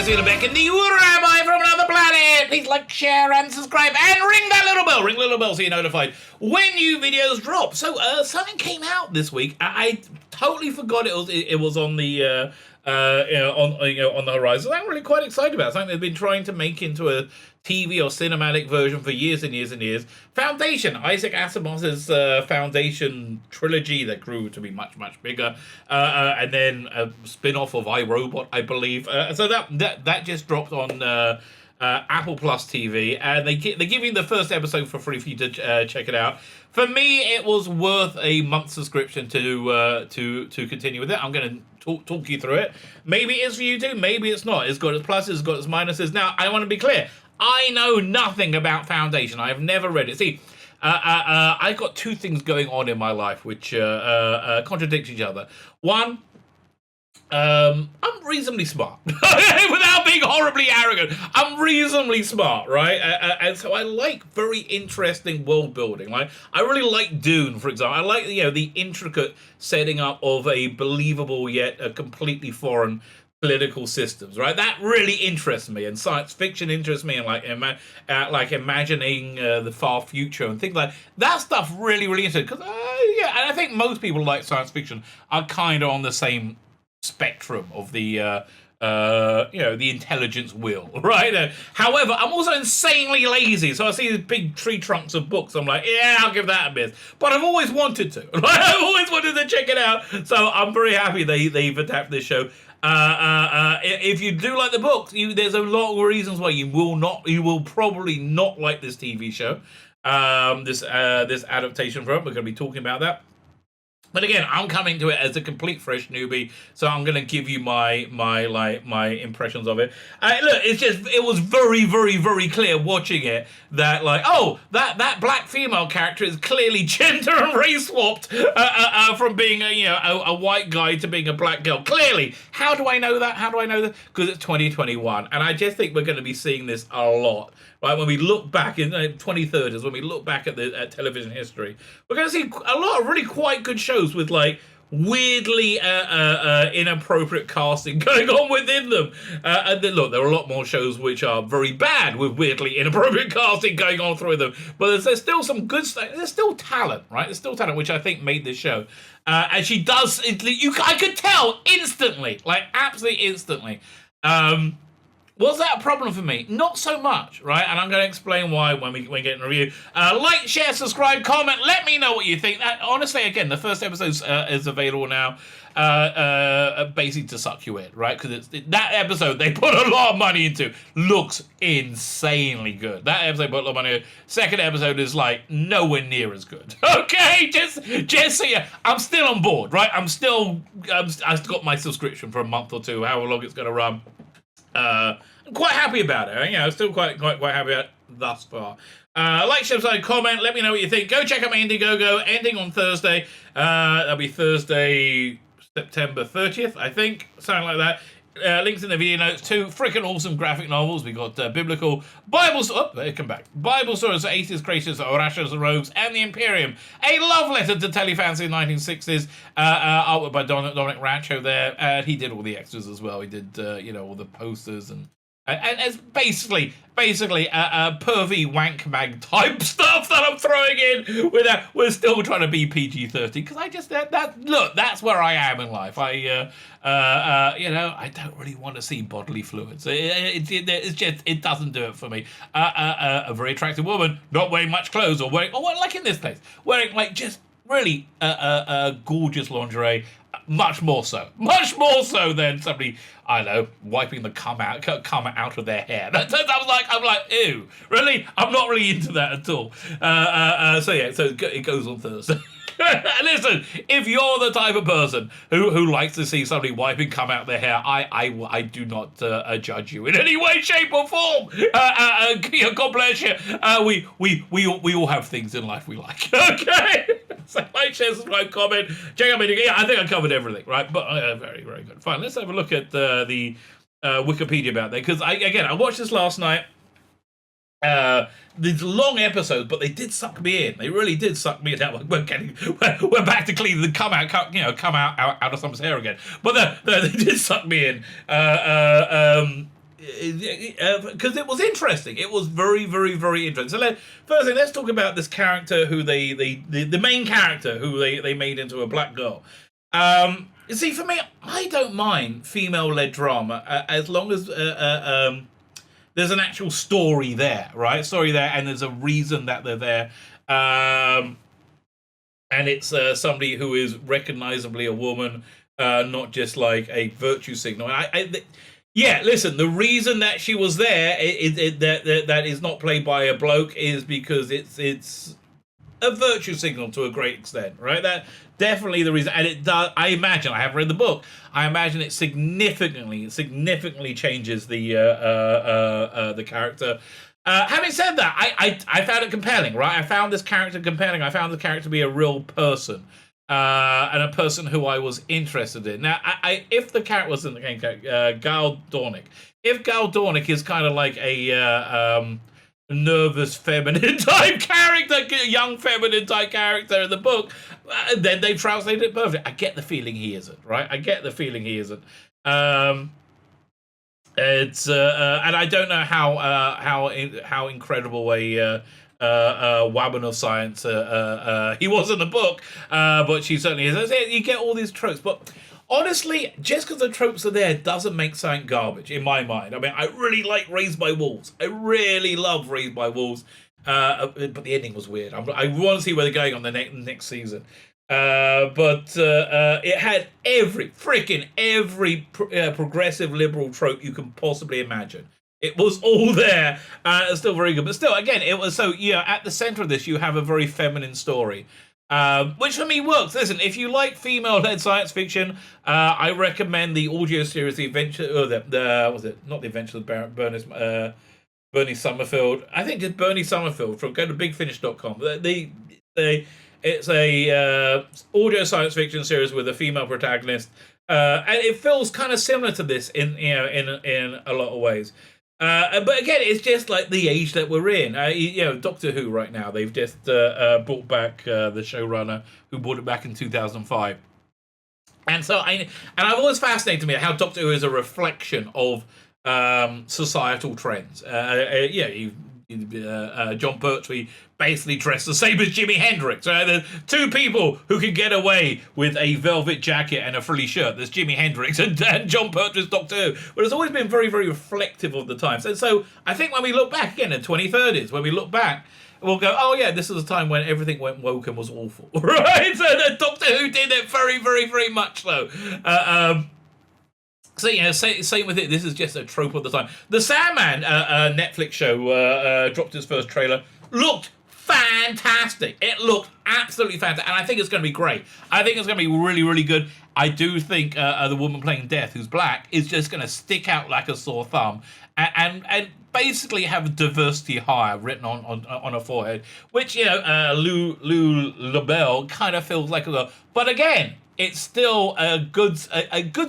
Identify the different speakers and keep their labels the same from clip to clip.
Speaker 1: Tzvi Lebetkin, the Rabbi from another planet. Please like, share, and subscribe, and ring that little bell. Ring the little bell so you're notified when new videos drop. So, something came out this week. I totally forgot it was on the on the horizon. I'm really quite excited about it. Something they've been trying to make into a TV or cinematic version for years and years and years. Foundation, Isaac Asimov's Foundation trilogy that grew to be much, much bigger, and then a spin-off of iRobot, I believe. So that just dropped on Apple Plus TV, and they're giving the first episode for free for you to check it out. For me, it was worth a month subscription to continue with it. I'm going to talk you through it. Maybe it is for you too. Maybe it's not. It's got its pluses, it's got its minuses. Now, I want to be clear. I know nothing about Foundation. I have never read it. See, I've got two things going on in my life which contradict each other. One, I'm reasonably smart. Without being horribly arrogant, I'm reasonably smart, right? And so I like very interesting world building. Like, I really like Dune, for example. I like, the intricate setting up of a believable yet a completely foreign political systems, right? That really interests me, and science fiction interests me, and like imagining the far future and things like that stuff. Really, really interesting because and I think most people like science fiction are kind of on the same spectrum of the the intelligence wheel, right? However, I'm also insanely lazy, so I see these big tree trunks of books. I'm like, yeah, I'll give that a miss. But I've always wanted to. Right? I've always wanted to check it out. So I'm very happy they've adapted this show. If you do like the books, there's a lot of reasons why you will probably not like this TV show. This adaptation from it. We're going to be talking about that. But again, I'm coming to it as a complete fresh newbie, so I'm going to give you my impressions of it. Look, it was very, very, very clear watching it that that black female character is clearly gender and race swapped from being a white guy to being a black girl. Clearly, how do I know that? Because it's 2021, and I just think we're going to be seeing this a lot. Right, when we look back in 2030s, when we look back at television history, we're going to see a lot of really quite good shows with weirdly inappropriate casting going on within them. And then, look, there are a lot more shows which are very bad with weirdly inappropriate casting going on through them. But there's still some good stuff. There's still talent, right? There's still talent, which I think made this show. And she does. I could tell instantly, absolutely instantly. Was that a problem for me? Not so much, right? And I'm going to explain why when we get in review. Like, share, subscribe, comment. Let me know what you think. Honestly, again, the first episode is available now, basically to suck you in, right? Because that episode they put a lot of money into. Looks insanely good. That episode put a lot of money into. Second episode is nowhere near as good. Okay, just so I'm still on board, right? I've got my subscription for a month or two, however long it's going to run. I'm quite happy about it. I'm still quite happy about it thus far. Like, share, subscribe, comment. Let me know what you think. Go check out my Indiegogo, ending on Thursday. That'll be Thursday, September 30th, I think, something like that. Links in the video notes. 2 freaking awesome graphic novels. We got biblical Bible. Come back. Bible stories for atheists, creationists, Horatians and rogues, and the Imperium. A love letter to telefancy in the 1960s. Artwork by Dominic Rancho there. And he did all the extras as well. He did all the posters and it's basically a pervy wank mag type stuff that I'm throwing in. We're still trying to be PG-13 because that's where I am in life. I don't really want to see bodily fluids. It doesn't do it for me. A very attractive woman not wearing much clothes or like in this case, wearing just really gorgeous lingerie. Much more so than somebody, I don't know, wiping the cum out of their hair. I'm like, ew, really? I'm not really into that at all. So it goes on Thursday. Listen, if you're the type of person who likes to see somebody wiping cum out their hair, I do not judge you in any way, shape, or form. God bless you. We all have things in life we like. Okay. So like, share, subscribe, comment, check out my video. Yeah, I think I covered everything, right? But very, very good. Fine. Let's have a look at the Wikipedia about that because I watched this last night. These long episodes, but they did suck me in. They really did suck me in. We're back to clean the come out of someone's hair again. But they did suck me in. because it was interesting. It was very, very, very interesting. So firstly, let's talk about this character who the main character who they made into a black girl. You see, for me, I don't mind female-led drama as long as there's an actual story there, right? Story there, and there's a reason that they're there. And it's somebody who is recognizably a woman, not just like a virtue signal. And yeah, listen, the reason that she was there, that is not played by a bloke, is because it's a virtue signal to a great extent, right? That definitely the reason, and it does. I imagine, I haven't read the book. I imagine it significantly changes the character. Having said that, I found it compelling, right? I found this character compelling. I found the character to be a real person, and a person who I was interested in. Now, if the character wasn't the main character, Gal Dornick, if Gal Dornick is kind of like a nervous feminine type character, young feminine type character in the book, then they've translated it perfectly. I get the feeling he isn't, right? I get the feeling he isn't. It's and I don't know how incredible a woman of science he was in the book, but she certainly is. You get all these tropes, but honestly, just because the tropes are there doesn't make something garbage in my mind. I mean, I really like Raised by Wolves. I really love Raised by Wolves, but the ending was weird. I want to see where they're going on the next season. But it had every progressive liberal trope you can possibly imagine. It was all there. It's still very good, but still, again, it was so. Yeah, at the center of this, you have a very feminine story. Which for me works. Listen, if you like female-led science fiction, I recommend the audio series, The Adventure, was it not The Adventure of Bernie Summerfield? I think it's Bernie Summerfield. Go to bigfinish.com. It's a audio science fiction series with a female protagonist, and it feels kind of similar to this in a lot of ways. But again, it's just like the age that we're in. Doctor Who right now, they've just brought back the showrunner who brought it back in 2005. And so I've always fascinated me how Doctor Who is a reflection of societal trends. John Pertwee basically dressed the same as Jimi Hendrix. Right? There's two people who can get away with a velvet jacket and a frilly shirt. There's Jimi Hendrix and John Pertwee's Doctor Who. But it's always been very, very reflective of the times. And so I think when we look back again in the 2030s, when we look back, we'll go, oh yeah, this is a time when everything went woke and was awful. Right? So the Doctor Who did it very, very, very much so. So, same with it. This is just a trope of the time. The Sandman Netflix show dropped its first trailer. Looked fantastic. It looked absolutely fantastic. And I think it's going to be great. I think it's going to be really, really good. I do think the woman playing Death, who's black, is just going to stick out like a sore thumb. And basically have diversity hire written on her forehead. Which, Lou LaBelle kind of feels like a... But again... It's still a good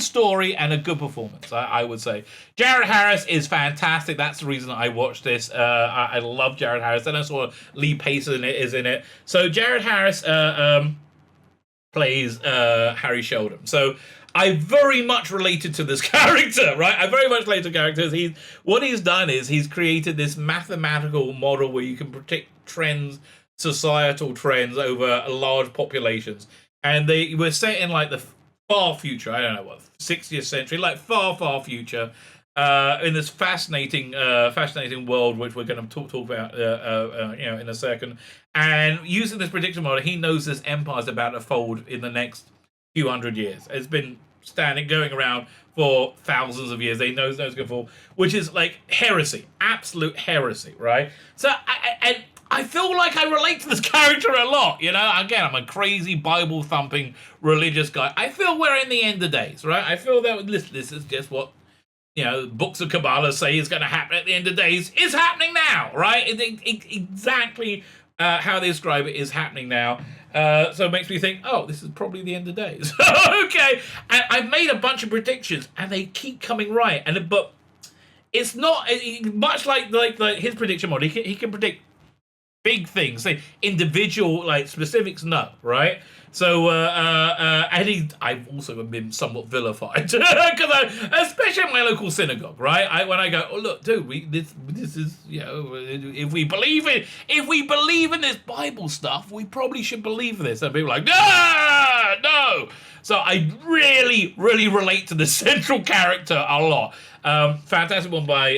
Speaker 1: story and a good performance, I would say. Jared Harris is fantastic. That's the reason I watched this. I love Jared Harris. And I saw Lee Pace is in it. So Jared Harris plays Harry Sheldon. So I very much related to this character, right? I very much related to characters. What he's done is he's created this mathematical model where you can predict trends, societal trends over large populations. And they were set in like the far future, I don't know what, 60th century, like far, far future, in this fascinating world, which we're going to talk about, in a second. And using this prediction model, he knows this empire is about to fold in the next few hundred years. It's been going around for thousands of years. They know it's going to fall, which is like heresy, absolute heresy, right? So, I feel like I relate to this character a lot, Again, I'm a crazy Bible-thumping religious guy. I feel we're in the end of days, right? I feel that this is just what, books of Kabbalah say is going to happen at the end of days. It's happening now, right? Exactly how they describe it is happening now. So it makes me think, oh, this is probably the end of days. Okay. And I've made a bunch of predictions, and they keep coming right. But it's not much like his prediction model. He can predict big things. Say individual, like specifics, no, right? So, I've also been somewhat vilified because especially in my local synagogue, right? When I go, oh look, dude, this is, if we believe in this Bible stuff, we probably should believe this. And people are like, no. So I really, really relate to the central character a lot. Fantastic one by,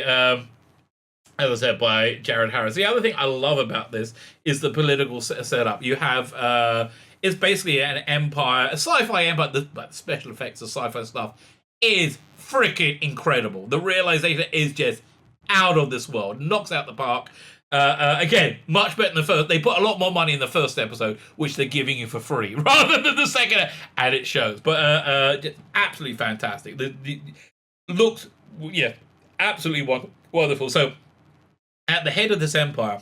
Speaker 1: as I said, by Jared Harris. The other thing I love about this is the political setup. You have, it's basically an empire, a sci-fi empire, but the special effects of sci-fi stuff is freaking incredible. The realization is just out of this world. Knocks out the park. Again, much better than the first. They put a lot more money in the first episode, which they're giving you for free, rather than the second, and it shows. But just absolutely fantastic. The looks, absolutely wonderful. So, at the head of this empire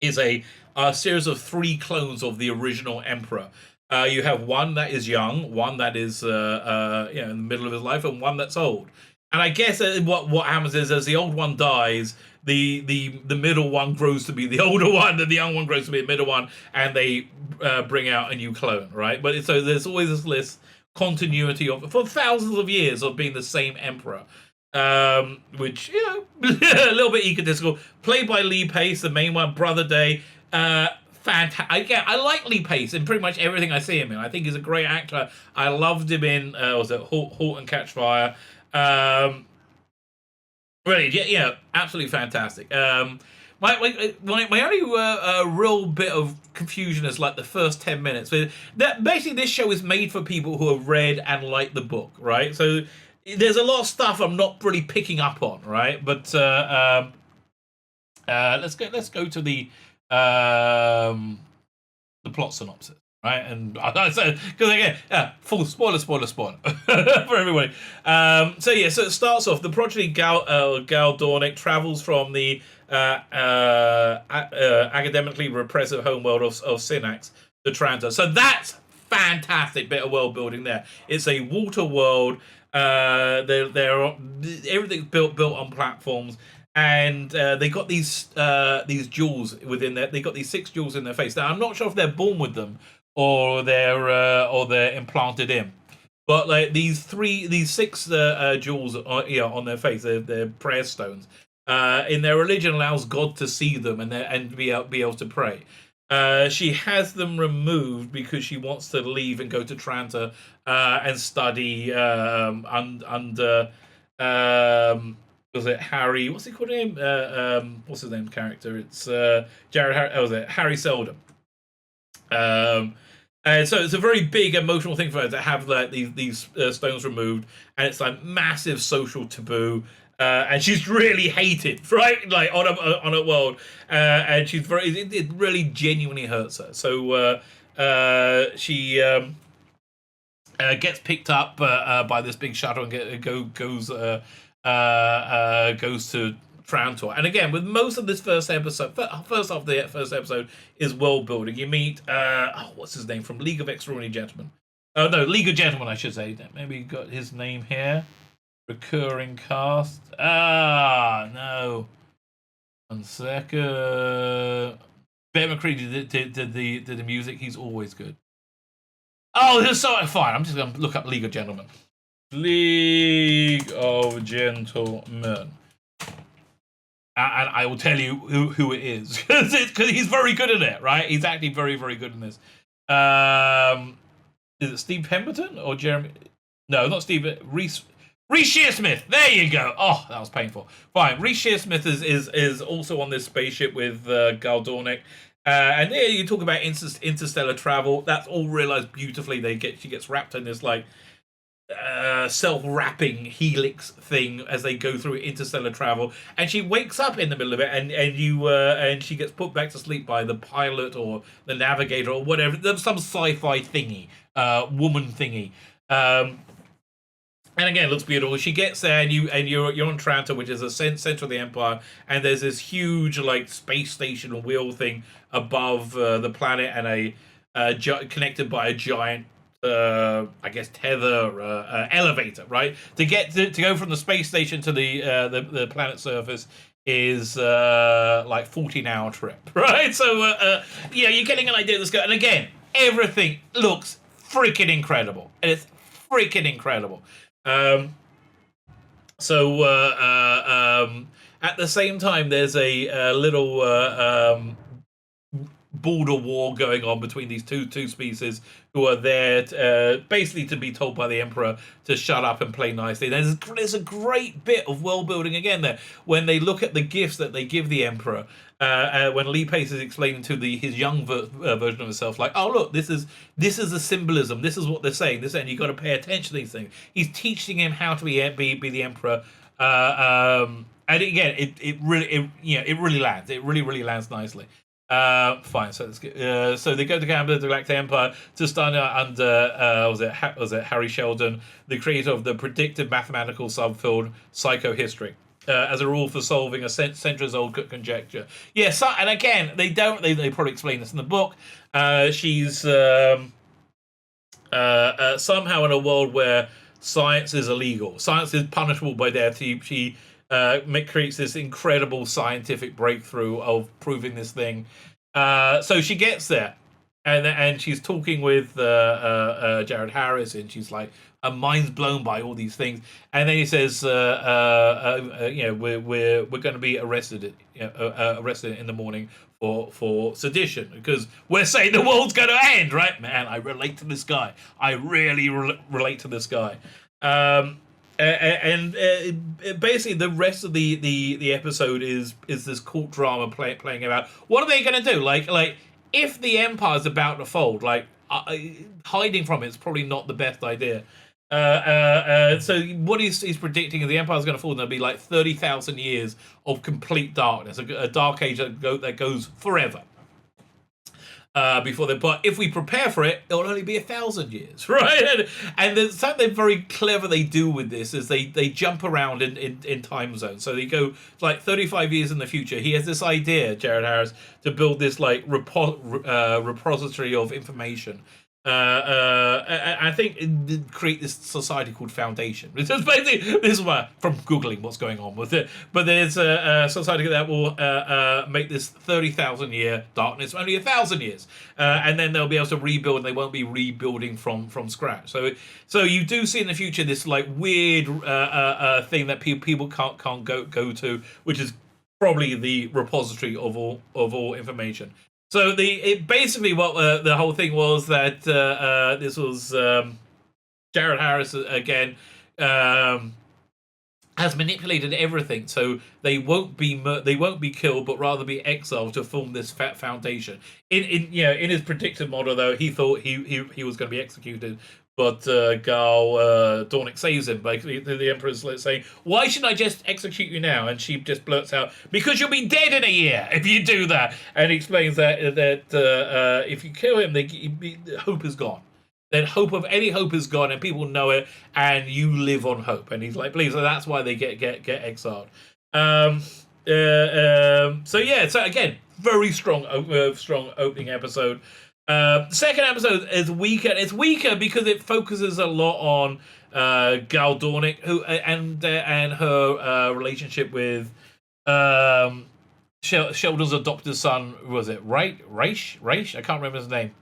Speaker 1: is a series of 3 clones of the original emperor. You have one that is young, one that is in the middle of his life, and one that's old. And I guess what happens is, as the old one dies, the middle one grows to be the older one, and the young one grows to be the middle one, and they bring out a new clone, right? But so there's always this continuity for thousands of years of being the same emperor. Which, a little bit egotistical. Played by Lee Pace, the main one, Brother Day. Fantastic. I like Lee Pace in pretty much everything I see him in. I think he's a great actor. I loved him in, Halt and Catch Fire. Really, absolutely fantastic. My only real bit of confusion is like the first 10 minutes. Basically, this show is made for people who have read and liked the book, right? So there's a lot of stuff I'm not really picking up on, right? But let's go to the plot synopsis, right? And because again, full spoiler for everybody. So it starts off. The prodigy Gal Dornick travels from the academically repressive homeworld of Synax to Tranta. So that's fantastic bit of world building there. It's a water world. Everything's built on platforms, and they got these jewels within there. They got these 6 jewels in their face. Now I'm not sure if they're born with them or they're implanted in, but like these 6 jewels on their face. They're prayer stones. In their religion, allows God to see them and be able to pray. She has them removed because she wants to leave and go to Tranta and study under was it Harry? What's he called name? What's his name? Character? It's Jared Harry. Was it Harry Seldon? And so it's a very big emotional thing for her to have like these stones removed, and it's like massive social taboo. And she's really hated, right? Like on a world, and she's it really genuinely hurts her. So she gets picked up by this big shuttle and goes to Trantor. And again, with most of this first half of the first episode is world building. You meet what's his name from League of Extraordinary Gentlemen? Oh no, League of Gentlemen, I should say. Maybe got his name here. Recurring cast. No. 1 second. Ben McCready did the music. He's always good. Oh, this is so fine. I'm just going to look up League of Gentlemen. League of Gentlemen. And I will tell you who it is. Because he's very good at it, right? He's actually very, very good in this. Is it Steve Pemberton or Jeremy? No, not Steve. Reese Shearsmith. There you go. Oh, that was painful. Fine. Reese Shearsmith is also on this spaceship with Gal Dornick. And there you talk about interstellar travel. That's all realized beautifully. She gets wrapped in this like self-wrapping helix thing as they go through interstellar travel, and she wakes up in the middle of it, and she gets put back to sleep by the pilot or the navigator or whatever. There's some sci-fi thingy, woman thingy. And again, it looks beautiful. She gets there, and you're on Tranta, which is the center of the Empire, and there's this huge like space station wheel thing above the planet, and connected by a giant, I guess, tether elevator, right? To go from the space station to the planet surface, is like 14-hour trip, right? So yeah, you're getting an idea of this guy. And again, everything looks freaking incredible. It's freaking incredible. So at the same time, there's a little border war going on between these two species who are there basically to be told by the emperor to shut up and play nicely. There's a great bit of world building again there when they look at the gifts that they give the emperor. When Lee Pace is explaining to his young version of himself, like, oh look, this is a symbolism. This is what they're saying. And you got to pay attention to these things. He's teaching him how to be the emperor. And again, it really lands. It really lands nicely. Fine. So so they go to Gambler, the Galactic Empire, to start under was it Harry Sheldon, the creator of the predictive mathematical subfield psychohistory. As a rule for solving a centuries-old conjecture. Yeah, so, and again, they probably explain this in the book. She's somehow in a world where science is illegal. Science is punishable by death. She creates this incredible scientific breakthrough of proving this thing. So she gets there, and she's talking with Jared Harris, and she's like, her mind's blown by all these things. And then he says, we're going to be arrested in the morning for sedition because we're saying the world's going to end, right? Man, I relate to this guy. I really relate to this guy. Basically, the rest of the episode is this court drama playing about. What are they going to do? Like if the empire's about to fold, like hiding from it's probably not the best idea. So what he's predicting is the empire's going to fall, and there'll be like 30,000 years of complete darkness, a dark age that goes forever. Before but if we prepare for it, it'll only be 1,000 years, right? And there's something very clever they do with this is they jump around in time zones. So they go like 35 years in the future. He has this idea, Jared Harris, to build this like repository of information. I think create this society called Foundation. It's just basically this is why from googling what's going on with it. But there's a society that will make this 30,000 year darkness only 1,000 years, and then they'll be able to rebuild, and they won't be rebuilding from scratch. So you do see in the future this like weird thing that people can't go to, which is probably the repository of all information. So basically what the whole thing was that this was Jared Harris again has manipulated everything, so they won't be killed, but rather be exiled to form this foundation. In his predictive model, though, he thought he was going to be executed. But Gal Dornick saves him. Basically, the Emperor's saying, "Why should I just execute you now?" And she just blurts out, "Because you'll be dead in a year if you do that." And he explains that if you kill him, hope is gone. Then any hope is gone, and people know it, and you live on hope. And he's like, "Please." So that's why they get exiled. So yeah. So again, very strong opening episode. The second episode is weaker. It's weaker because it focuses a lot on Gal Dornick, who and her relationship with Sheldon's adopted son. Was it Raish? I can't remember his name.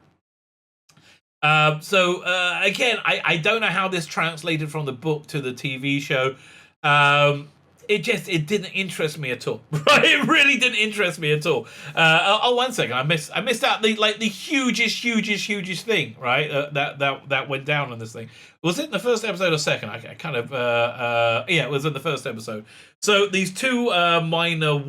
Speaker 1: So again, I don't know how this translated from the book to the TV show. It didn't interest me at all. Right? It really didn't interest me at all. One second, I missed out the hugest thing, right? That went down on this thing. Was it in the first episode or second? I kind of it was in the first episode. So these two minor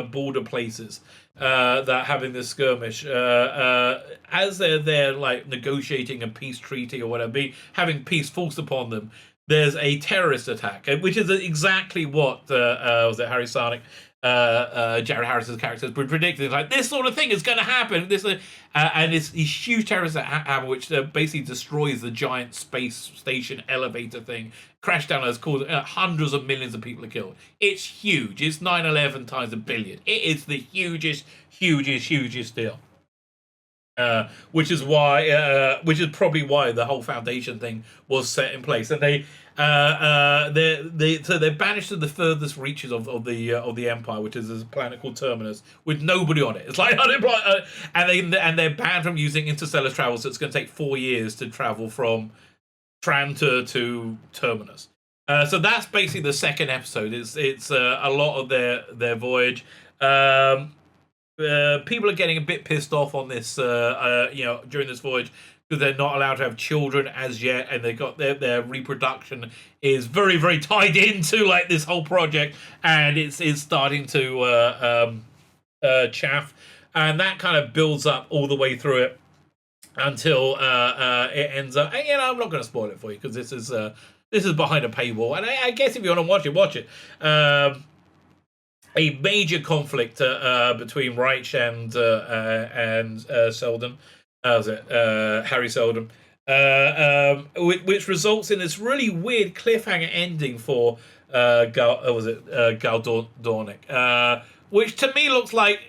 Speaker 1: border places that having this skirmish, as they're there like negotiating a peace treaty or whatever, having peace forced upon them. There's a terrorist attack, which is exactly what was it Harry Sarnick, Jared Harris's character has been predicting. Like this sort of thing is going to happen. And it's these huge terrorists that happen, which basically destroys the giant space station elevator thing. Crash down, has caused hundreds of millions of people are killed. It's huge. It's 9/11 times a billion. It is the hugest deal. Which is probably why the whole foundation thing was set in place, and So they're banished to the furthest reaches of the Empire, which is a planet called Terminus, with nobody on it. It's like and they're banned from using interstellar travel, so it's going to take 4 years to travel from Trantor to Terminus. So that's basically the second episode. It's a lot of their voyage. People are getting a bit pissed off on this, during this voyage, because they're not allowed to have children as yet, and they got their reproduction is very, very tied into like this whole project, and it's starting to chaff, and that kind of builds up all the way through it until it ends up. And, I'm not going to spoil it for you because this is behind a paywall, and I guess if you want to watch it. A major conflict between Reich and Seldon. Harry Seldon, which results in this really weird cliffhanger ending for Gal Dornick, which to me looks like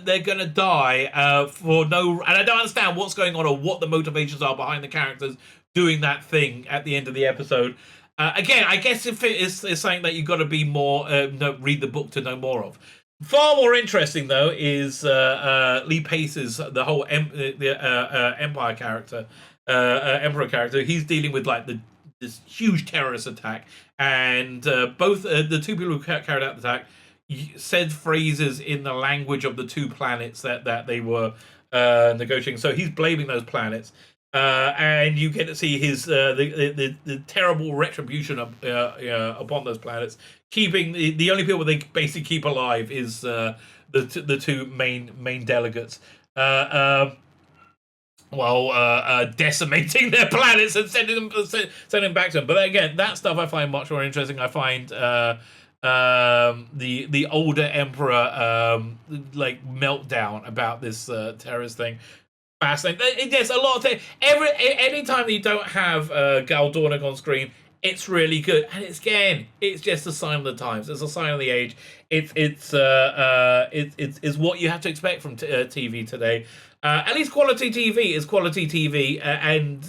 Speaker 1: they're gonna die for no, and I don't understand what's going on or what the motivations are behind the characters doing that thing at the end of the episode. Again, I guess if it is something that you've got to be more read the book to know more of. Far more interesting, though, is Lee Pace's the whole Empire character, Emperor character. He's dealing with like this huge terrorist attack, and both the two people who carried out the attack said phrases in the language of the two planets that they were negotiating. So he's blaming those planets. And you get to see his the terrible retribution upon those planets. Keeping the only people they basically keep alive is the two main delegates, while decimating their planets and sending them back to them. But again, that stuff I find much more interesting. I find the older emperor like meltdown about this terrorist thing fascinating. There's a lot of things. Anytime you don't have Gal Dornick on screen, it's really good. And it's just a sign of the times. It's a sign of the age. It's what you have to expect from TV today. At least quality TV is quality TV, and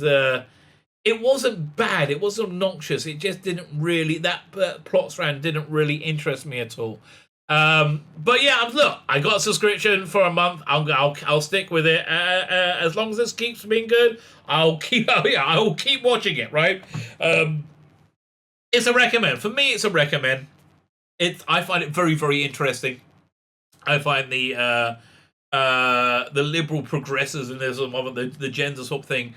Speaker 1: it wasn't bad. It wasn't obnoxious. It just didn't really, that plot strand didn't really interest me at all. But yeah, look, I got a subscription for a month. I'll stick with it. As long as this keeps being good, I'll keep watching it. Right? It's a recommend for me. It's a recommend. I find it very, very interesting. I find the liberal progressivism of the gender swap thing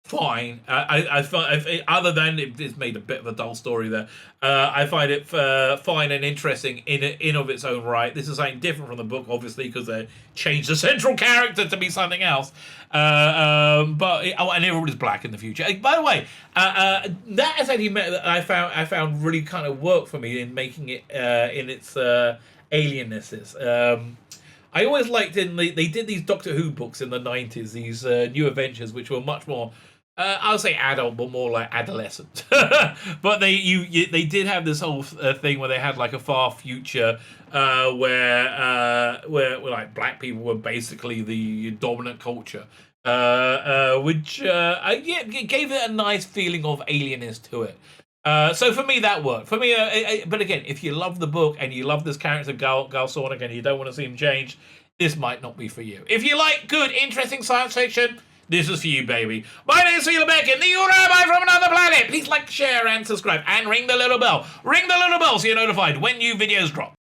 Speaker 1: fine. I find, other than it's made a bit of a dull story there, I find it fine and interesting in of its own right. This is something different from the book, obviously, because they changed the central character to be something else. And everybody's black in the future. By the way, that is actually I found really kind of work for me in making it in its aliennesses. I always liked they did these Doctor Who books in the 90s, these New Adventures, which were much more, I'll say adult, but more like adolescent. But they did have this whole thing where they had like a far future where like black people were basically the dominant culture, which gave it a nice feeling of alienness to it. So for me, that worked. For me, but again, if you love the book and you love this character, Gal Sornick, and you don't want to see him change, this might not be for you. If you like good, interesting science fiction, this is for you, baby. My name is Tzvi Lebetkin, the Rabbi from another planet. Please like, share, and subscribe, and ring the little bell. Ring the little bell so you're notified when new videos drop.